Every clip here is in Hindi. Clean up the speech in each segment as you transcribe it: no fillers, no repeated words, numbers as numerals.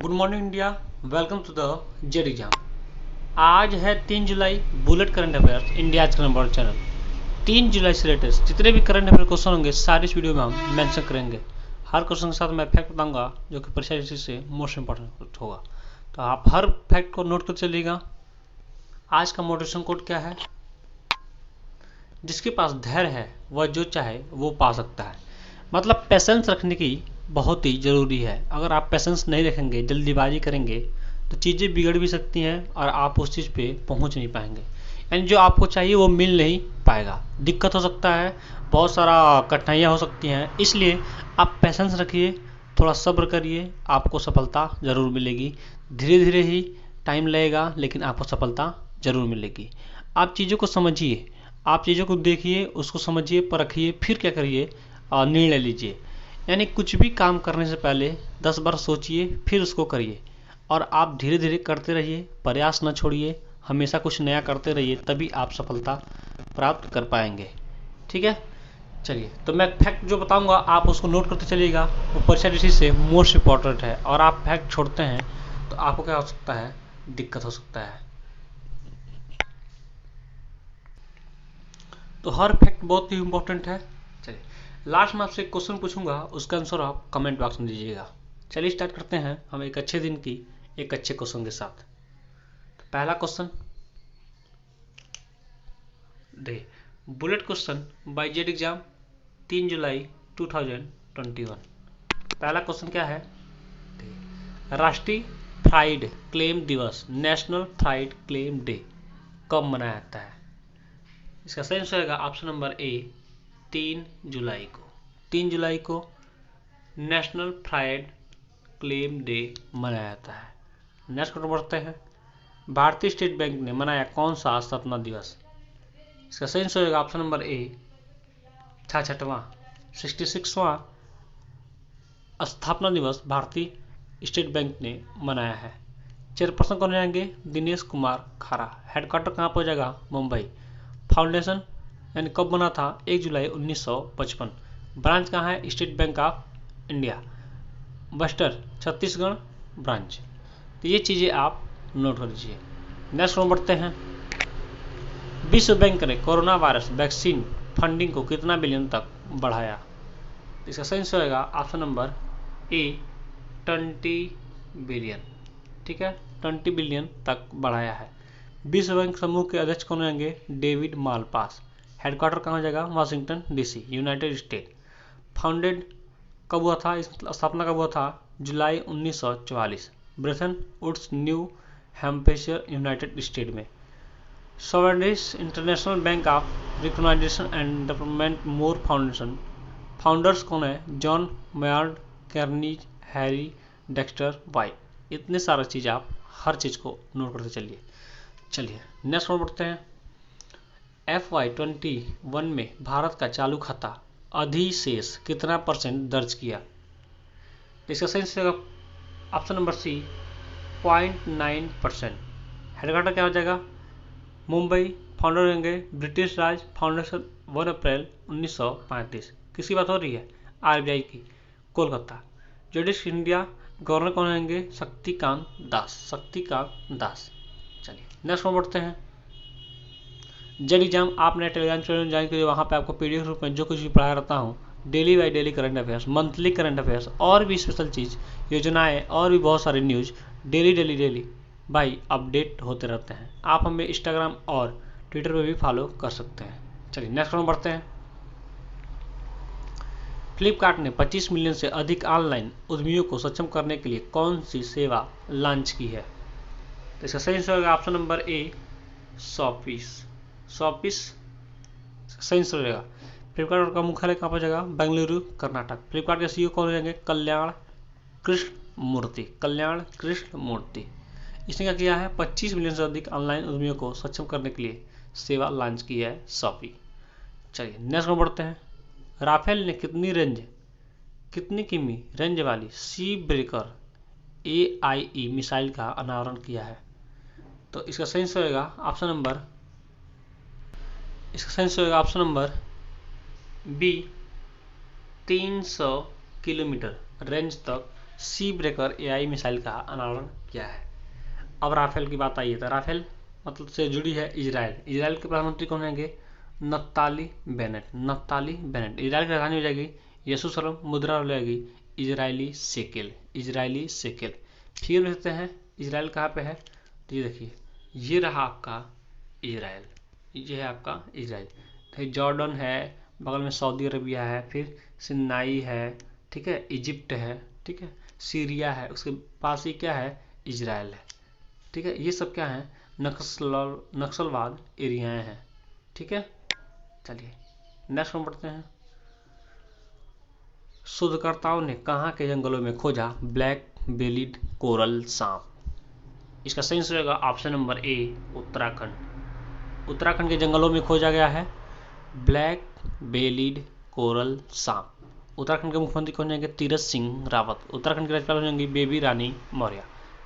Good morning India, welcome to the Z exam. आज है 3 जुलाई, बुलेट करंट अफेयर्स इंडिया आज का नंबर चैनल। 3 जुलाई से लेटेस्ट जितने भी करंट अफेयर क्वेश्चन होंगे सारे इस वीडियो में हम मेंशन करेंगे। हर क्वेश्चन के साथ मैं फैक्ट बताऊंगा जो कि परीक्षा से मोस्ट इंपॉर्टेंट होगा, तो आप हर फैक्ट को नोट कर चलिएगा। आज का मोटिवेशन कोड क्या है? जिसके पास धैर्य है वह जो चाहे वो पा सकता है। मतलब पेशेंस रखने की बहुत ही ज़रूरी है। अगर आप पेशेंस नहीं रखेंगे, जल्दीबाजी करेंगे तो चीज़ें बिगड़ भी सकती हैं और आप उस चीज़ पे पहुंच नहीं पाएंगे, यानी जो आपको चाहिए वो मिल नहीं पाएगा। दिक्कत हो सकता है, बहुत सारा कठिनाइयाँ हो सकती हैं। इसलिए आप पेशेंस रखिए, थोड़ा सब्र करिए, आपको सफलता ज़रूर मिलेगी। धीरे धीरे ही टाइम लगेगा लेकिन आपको सफलता ज़रूर मिलेगी। आप चीज़ों को समझिए, आप चीज़ों को देखिए, उसको समझिए, परखिए, फिर क्या करिए, निर्णय लीजिए। यानी कुछ भी काम करने से पहले 10 बार सोचिए फिर उसको करिए और आप धीरे धीरे करते रहिए, प्रयास न छोड़िए, हमेशा कुछ नया करते रहिए, तभी आप सफलता प्राप्त कर पाएंगे। ठीक है, चलिए तो मैं फैक्ट जो बताऊंगा आप उसको नोट करते चलिएगा। वो परीक्षा दृष्टि से मोस्ट इम्पॉर्टेंट है और आप फैक्ट छोड़ते हैं तो आपको क्या हो सकता है, दिक्कत हो सकता है। तो हर फैक्ट बहुत ही इंपॉर्टेंट है। चलिए लास्ट में आपसे एक क्वेश्चन पूछूंगा, उसका आंसर आप कमेंट बॉक्स में दीजिएगा। चलिए स्टार्ट करते हैं हम एक अच्छे दिन की एक अच्छे क्वेश्चन के साथ। तो पहला question they bullet question by Z exam 3 जुलाई 2021। पहला क्वेश्चन क्या है? राष्ट्रीय फ्राइड क्लेम दिवस, नेशनल फ्राइड क्लेम डे कब मनाया जाता है? इसका सही आंसर होगा ऑप्शन नंबर ए 3 जुलाई को। 3 जुलाई को नेशनल फ्राइड क्लेम डे मनाया जाता है। नेक्स्ट क्वेश्चन बढ़ते हैं। भारतीय स्टेट बैंक ने मनाया कौन सा स्थापना दिवस? इसका सही आंसर होगा ऑप्शन नंबर ए 66वां स्थापना दिवस भारतीय स्टेट बैंक ने मनाया है। चेयरपर्सन कौन रहेंगे? दिनेश कुमार खारा। हेडक्वार्टर कहाँ पर हो जाएगा? मुंबई। फाउंडेशन यानी कब बना था? 1 जुलाई 1955। ब्रांच कहाँ है? State bank of India, buster, Chhattisgarh branch. तो ये चीज़ें आप नोट कर लीजिए। नेक्स्ट में बढ़ते हैं। विश्व बैंक ने कोरोना वायरस वैक्सीन फंडिंग को कितना बिलियन तक बढ़ाया? इसका सही आंसर होगा ऑप्शन नंबर ए 20 बिलियन। ठीक है, 20 बिलियन तक बढ़ाया है। विश्व बैंक समूह के अध्यक्ष कौन रहेंगे? David Malpass. हेडक्वार्टर कहाँ जाएगा? Washington DC, United State. Founded कब हुआ था, इस स्थापना कब हुआ था? जुलाई 1944, Bretton Woods, New Hampshire, United State में। सोवेनिस international bank of recognition and development more foundation, founders कौन है? John Maynard, Keynes, Harry Dexter White. इतने सारा चीज़ आप हर चीज़ को नोट करते चलिए। चलिए नेक्स्ट में बढ़ते हैं। FY21 में भारत का चालू खाता अधिशेष कितना % दर्ज किया? इसका सही answer option number C 0.9%। Headquarter क्या हो जाएगा? मुंबई। फाउंडर रहेंगे ब्रिटिश राज, फाउंडेशन 1 अप्रैल 1935। किसकी बात हो रही है? RBI की, कोलकाता। जुडिश इंडिया, गवर्नर कौन रहेंगे? शक्तिकांत दास, शक्तिकांत दास। चलिए नेक्स्ट में बढ़ते हैं। जेड एग्जाम आपने टेलीग्राम चैनल में ज्वाइन करिए, वहाँ पे आपको PDF रूप में जो कुछ भी पढ़ा रहता हूँ, daily by daily current affairs, monthly current affairs और भी स्पेशल चीज़, योजनाएं और भी बहुत सारे न्यूज़ डेली भाई अपडेट होते रहते हैं। आप हमें इंस्टाग्राम और ट्विटर पे भी फॉलो कर सकते हैं। चलिए नेक्स्ट में बढ़ते हैं। फ्लिपकार्ट ने 25 मिलियन से अधिक ऑनलाइन उद्यमियों को सक्षम करने के लिए कौन सी सेवा लॉन्च की है? तो इसका सही आंसर होगा ऑप्शन नंबर ए शॉपिस। सही आंसर रहेगा। फ्लिपकार्ट का मुख्यालय कहाँ पर जाएगा? बेंगलुरु, कर्नाटक। फ्लिपकार्ट के CEO कौन रहेंगे? कल्याण कृष्ण मूर्ति। इसने क्या किया है? 25 मिलियन से अधिक ऑनलाइन उद्यमियों को सक्षम करने के लिए सेवा लॉन्च की है शॉपी। चलिए नेक्स्ट में बढ़ते हैं। राफेल ने कितनी किमी रेंज वाली सी ब्रेकर AIE मिसाइल का अनावरण किया है? तो इसका सही आंसर होगा option number B 300 kilometre range तक सी ब्रेकर एआई मिसाइल का अनावरण किया है। अब राफेल की बात आई है, तो राफेल मतलब से जुड़ी है इजराइल। इजराइल के प्रधानमंत्री कौन होंगे? Naftali Bennett. Naftali Bennett. Israel की राजधानी हो जाएगी यरूशलेम, मुद्रा हो जाएगी इजरायली शेकेल। Israeli shekel. फिर देखते हैं इजराइल कहाँ पे है, तो ये देखिए ये रहा आपका इजराइल, ये है आपका इजराइल। फिर जॉर्डन है, बगल में सऊदी अरबिया है, फिर सिन्नाई है, ठीक है, इजिप्ट है, ठीक है, सीरिया है, उसके पास ही क्या है, इजराइल है, ठीक है। ये सब क्या है, नक्सलवाद एरियाएं हैं, ठीक है। चलिए नेक्स्ट में पढ़ते हैं। शोधकर्ताओं ने कहाँ के जंगलों में खोजा ब्लैक बेलिड कोरल सांप? इसका सही आंसर होगा option number A, Uttarakhand. Uttarakhand के जंगलों में खोजा गया है ब्लैक बेलिड कोरल सांप। उत्तराखंड के मुख्यमंत्री कौन जाएंगे? तीरथ सिंह रावत। उत्तराखंड की राज्यपाल हो जाएंगी बेबी रानी मौर्य।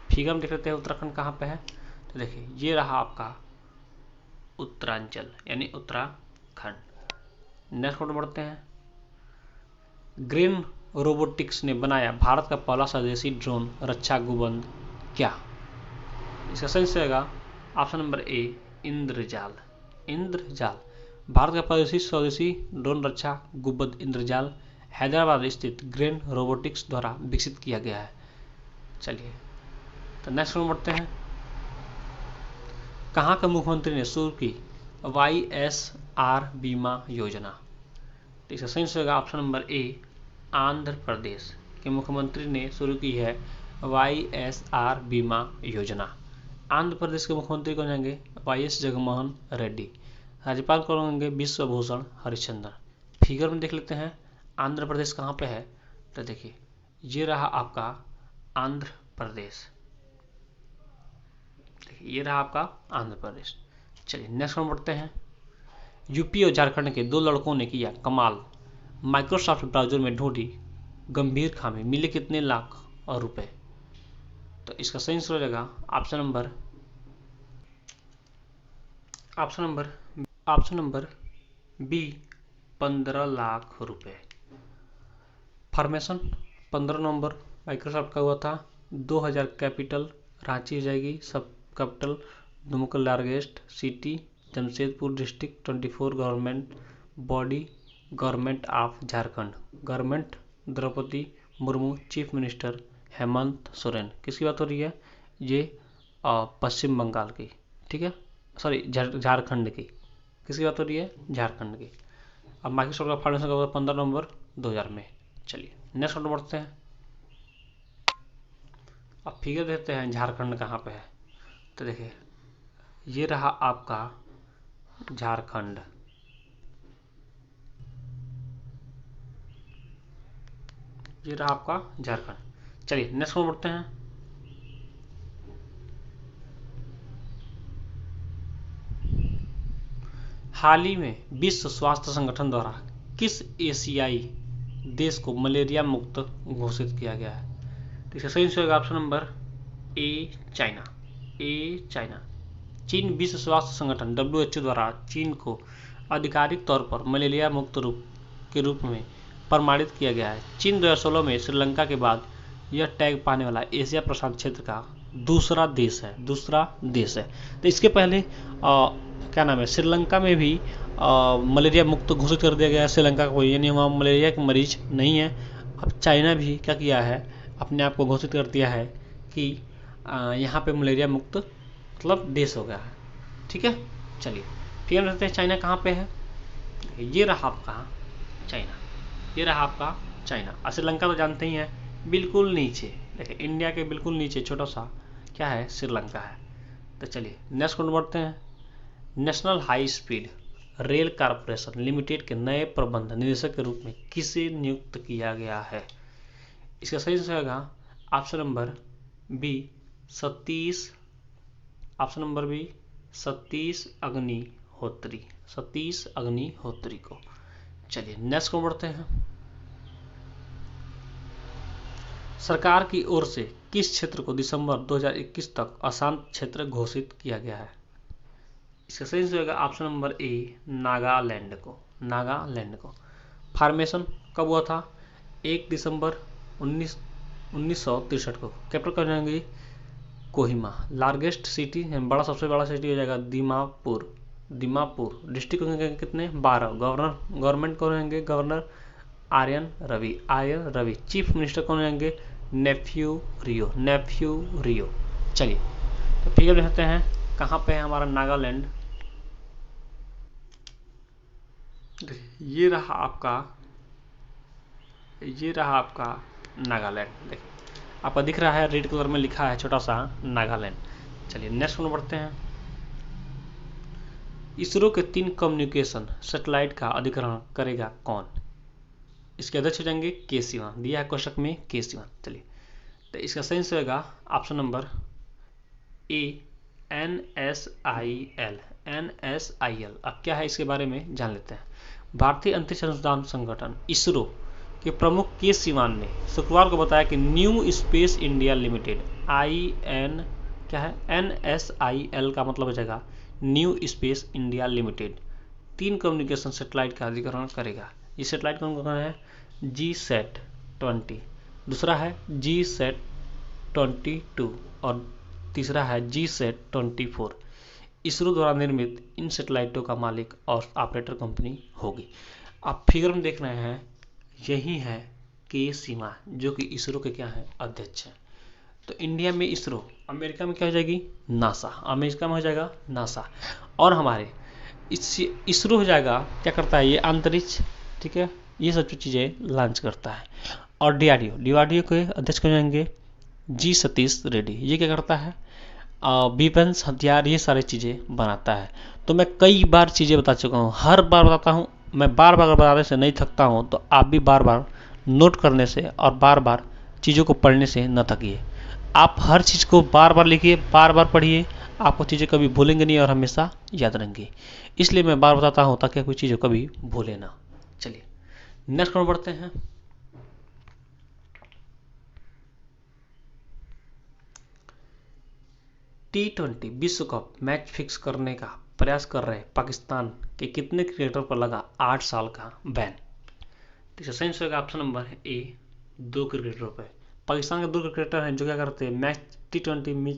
फिगर में देख लेते हैं उत्तराखंड कहाँ पे है, तो देखिए ये रहा आपका उत्तरांचल यानी उत्तराखंड। नेक्स्ट फोटो बढ़ते हैं। ग्रेन रोबोटिक्स ने बनाया भारत का पहला स्वदेशी ड्रोन रक्षा गुबंद क्या? इसका सही रहेगा ऑप्शन नंबर ए, इंद्रजाल। इंद्रजाल। भारत का स्वदेशी ड्रोन रक्षा गुबंद इंद्रजाल हैदराबाद स्थित ग्रेन रोबोटिक्स द्वारा विकसित किया गया है। चलिए तो नेक्स्ट में बढ़ते हैं। कहाँ के मुख्यमंत्री ने शुरू की YSR बीमा योजना? इसका सही होगा option number A, Andhra Pradesh के मुख्यमंत्री ने शुरू की है YSR बीमा योजना। आंध्र प्रदेश के मुख्यमंत्री कौन होंगे? YS जगनमोहन रेड्डी। राज्यपाल कौन होंगे? विश्वभूषण हरिश्चंद्र। फिगर में देख लेते हैं आंध्र प्रदेश कहाँ पे है, तो देखिए ये रहा आपका आंध्र प्रदेश, देखिए ये रहा आपका आंध्र प्रदेश। चलिए नेक्स्ट में बढ़ते हैं। यूपी और झारखंड के 2 लड़कों ने किया कमाल, माइक्रोसॉफ्ट ब्राउजर में ढूंढी गंभीर खामी, मिले कितने लाख और रुपए? तो इसका सही आंसर हो जाएगा ऑप्शन नंबर बी, 15 लाख रुपए। फॉर्मेशन 15 नवंबर माइक्रोसॉफ्ट का हुआ था। 2000 कैपिटल रांची हो जाएगी, sub capital Dumka largest city Jamshedpur district. 24 government body government of Jharkhand, government Draupadi Murmu, chief minister Hemant Soren. किसकी बात हो रही है? ये पश्चिम बंगाल की, ठीक है, सॉरी झारखंड की। किसकी बात हो रही है? झारखंड की। अब माइक्रोसॉफ्ट का फाउंडेशन का हुआ 15 नवंबर 2000 में। चलिए नेक्स्ट फोटो बढ़ते हैं। अब फिगर देते हैं झारखंड कहाँ पे है, तो देखिए ये रहा आपका झारखंड, ये रहा आपका झारखंड। चलिए नेक्स्ट में बढ़ते हैं। हाल ही में विश्व स्वास्थ्य संगठन द्वारा किस एशियाई देश को मलेरिया मुक्त घोषित किया गया है? तो इसका सही होगा option number A, China. A, China. चीन विश्व स्वास्थ्य संगठन WHO द्वारा चीन को आधिकारिक तौर पर मलेरिया मुक्त के रूप में प्रमाणित किया गया है। चीन 2016 में श्रीलंका के बाद यह टैग पाने वाला एशिया प्रशांत क्षेत्र का दूसरा देश है। तो इसके पहले क्या नाम है, श्रीलंका में भी मलेरिया मुक्त घोषित कर दिया गया है। श्रीलंका का कोई यानी वहाँ मलेरिया के मरीज नहीं है। अब चाइना भी क्या किया है, अपने आप को घोषित कर दिया है कि यहाँ पे मलेरिया मुक्त मतलब देश हो गया है, ठीक है। चलिए फिर रहते हैं चाइना कहाँ पे है, ये रहा आपका चाइना, ये रहा आपका चाइना। और श्रीलंका तो जानते ही हैं बिल्कुल नीचे, देखिए इंडिया के बिल्कुल नीचे छोटा सा क्या है, श्रीलंका है। तो चलिए नेक्स्ट क्वेश्चन बढ़ते हैं। National high speed rail corporation limited के नए प्रबंध निदेशक के रूप में किसे नियुक्त किया गया है? इसका सही आंसर होगा option number B, Satish Agnihotri को। चलिए नेक्स्ट को बढ़ते हैं। सरकार की ओर से किस क्षेत्र को दिसंबर 2021 तक अशांत क्षेत्र घोषित किया गया है? इसका सही आंसर होगा ऑप्शन नंबर ए, नागालैंड को। फॉर्मेशन कब हुआ था? 1 दिसंबर 1963 को। कैपिटल कौन जाएंगी? कोहिमा। लार्जेस्ट सिटी, बड़ा सबसे बड़ा सिटी हो जाएगा दीमापुर। दीमापुर। डिस्ट्रिक्ट होंगे कितने? 12। गवर्नमेंट कौन रहेंगे? Governor Aryan Ravi. Chief minister कौन रहेंगे? नेफ्यू रियो। चलिए तो फिगर देखते हैं कहाँ पे है हमारा नागालैंड। ये रहा आपका नागालैंड। देखिए आपका दिख रहा है रेड कलर में लिखा है छोटा सा नागालैंड। चलिए नेक्स्ट वन बढ़ते हैं। इसरो के 3 कम्युनिकेशन सैटेलाइट का अधिग्रहण करेगा कौन? इसके अध्यक्ष हो जाएंगे के सिवान। दिया है क्वेश्चन में के सिवान। चलिए तो इसका सही आंसर होगा ऑप्शन नंबर ए, NSIL। अब क्या है इसके बारे में जान लेते हैं। भारतीय अंतरिक्ष अनुसंधान संगठन इसरो के प्रमुख के सिवान ने शुक्रवार को बताया कि न्यू स्पेस इंडिया लिमिटेड क्या है? NSIL का मतलब हो जाएगा new space India limited 3 communication satellite का अधिग्रहण करेगा। ये सैटेलाइट कौन कौन है? GSAT-20, दूसरा है GSAT-22 और तीसरा है GSAT-24। इसरो द्वारा निर्मित इन सैटेलाइटों का मालिक और ऑपरेटर कंपनी होगी। आप फिगर में देख रहे हैं यही है के सिवान जो कि इसरो के क्या है? अध्यक्ष हैं। तो इंडिया में इसरो, अमेरिका में क्या हो जाएगी? नासा। अमेरिका में हो जाएगा नासा। और हमारे इसरो हो जाएगा क्या करता है? ये अंतरिक्ष, ठीक है, ये सब चीज़ें लॉन्च करता है। और डीआरडीओ के अध्यक्ष हो जाएंगे जी सतीश रेड्डी। ये क्या करता है? वेपन्स, हथियार, ये सारी चीज़ें बनाता है। तो मैं कई बार चीज़ें बता चुका हूँ, हर बार बताता हूँ। मैं बार बार बताने से नहीं थकता हूँ, तो आप भी बार बार नोट करने से और बार बार चीज़ों को पढ़ने से न थकिए। आप हर चीज़ को बार बार लिखिए, बार बार पढ़िए, आपको चीज़ें कभी भूलेंगे नहीं और हमेशा याद रहेंगी। इसलिए मैं बार बताता हूँ ताकि कोई चीज़ें कभी भूले ना। चलिए नेक्स्ट पर बढ़ते हैं। T20 विश्व कप मैच फिक्स करने का प्रयास कर रहे पाकिस्तान के कितने क्रिकेटर पर लगा 8 साल का बैन? ठीक है, सही ऑप्शन नंबर ए, 2 क्रिकेटरों पर। पाकिस्तान के 2 क्रिकेटर हैं जो क्या करते हैं? मैच T20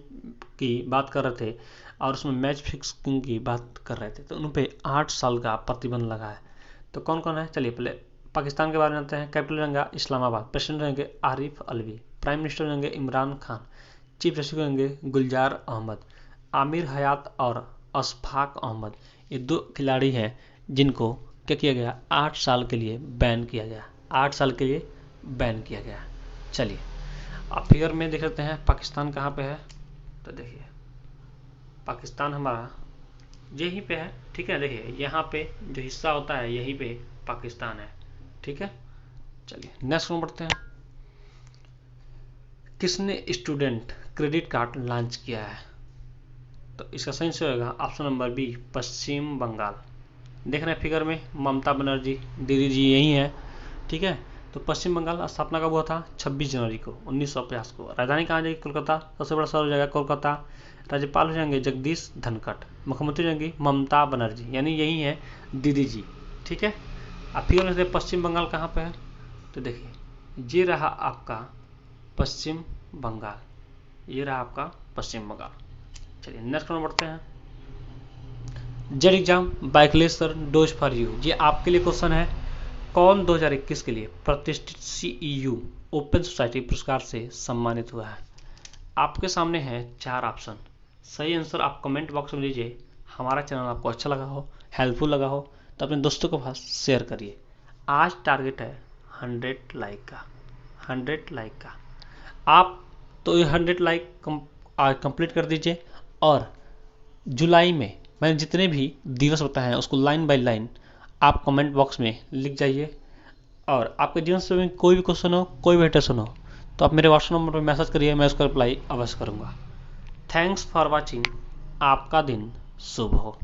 की बात कर रहे थे और उसमें मैच फिक्सिंग की बात कर रहे थे, तो उन पर 8 साल का प्रतिबंध लगा है। तो कौन कौन है? चलिए पहले पाकिस्तान के बारे में जानते हैं। कैपिटल रहेंगे इस्लामाबाद। प्रेसिडेंट रहेंगे आरिफ अलवी। प्राइम मिनिस्टर रहेंगे इमरान खान। चीफ जस्टिस रहेंगे गुलजार अहमद। आमिर हयात और अशफाक अहमद, ये 2 खिलाड़ी हैं जिनको क्या किया गया? 8 साल के लिए बैन किया गया। 8 साल के लिए बैन किया गया। चलिए आप फिगर में देख लेते हैं पाकिस्तान कहाँ पे है। तो देखिए पाकिस्तान हमारा यहीं पे है, ठीक है। देखिए यहाँ पे जो हिस्सा होता है यहीं पे पाकिस्तान है, ठीक है। चलिए नेक्स्ट में बढ़ते हैं। किसने स्टूडेंट क्रेडिट कार्ड लॉन्च किया है? तो इसका सही आंसर होगा ऑप्शन नंबर बी, पश्चिम बंगाल। देख रहे हैं फिगर में ममता बनर्जी दीदी जी यही है, ठीक है। तो पश्चिम बंगाल स्थापना कब हुआ था? 26 जनवरी को 1950 को। राजधानी कहाँ जाएगी? कोलकाता। सबसे बड़ा शहर हो जाएगा कोलकाता। राज्यपाल हो जाएंगे जगदीश धनखड़। मुख्यमंत्री हो जाएंगी ममता बनर्जी, यानी यही है दीदी जी, ठीक है। आप फिगर में पश्चिम बंगाल कहाँ पे है? तो देखिए ये रहा आपका पश्चिम बंगाल, ये रहा आपका पश्चिम बंगाल। चलिए नेक्स्ट में बढ़ते हैं। जेड एग्जाम बाइकलेसर डोज फॉर यू, ये आपके लिए क्वेश्चन है। कौन 2021 के लिए प्रतिष्ठित CEU ओपन सोसाइटी पुरस्कार से सम्मानित हुआ है? आपके सामने है 4 ऑप्शन। सही आंसर आप कमेंट बॉक्स में लीजिए। हमारा चैनल आपको अच्छा लगा हो, हेल्पफुल लगा हो तो अपने दोस्तों के पास शेयर करिए। आज टारगेट है 100 लाइक का, 100 लाइक का। आप तो ये 100 लाइक आज कंप्लीट कर दीजिए और जुलाई में मैंने जितने भी दिवस बताए हैं उसको लाइन बाय लाइन आप कमेंट बॉक्स में लिख जाइए। और आपके जीवन से में कोई भी क्वेश्चन हो, कोई भी क्वेश्चन हो तो आप मेरे व्हाट्सएप नंबर पर मैसेज करिए, मैं उसका रिप्लाई अवश्य करूँगा। Thanks for watching. आपका दिन शुभ हो।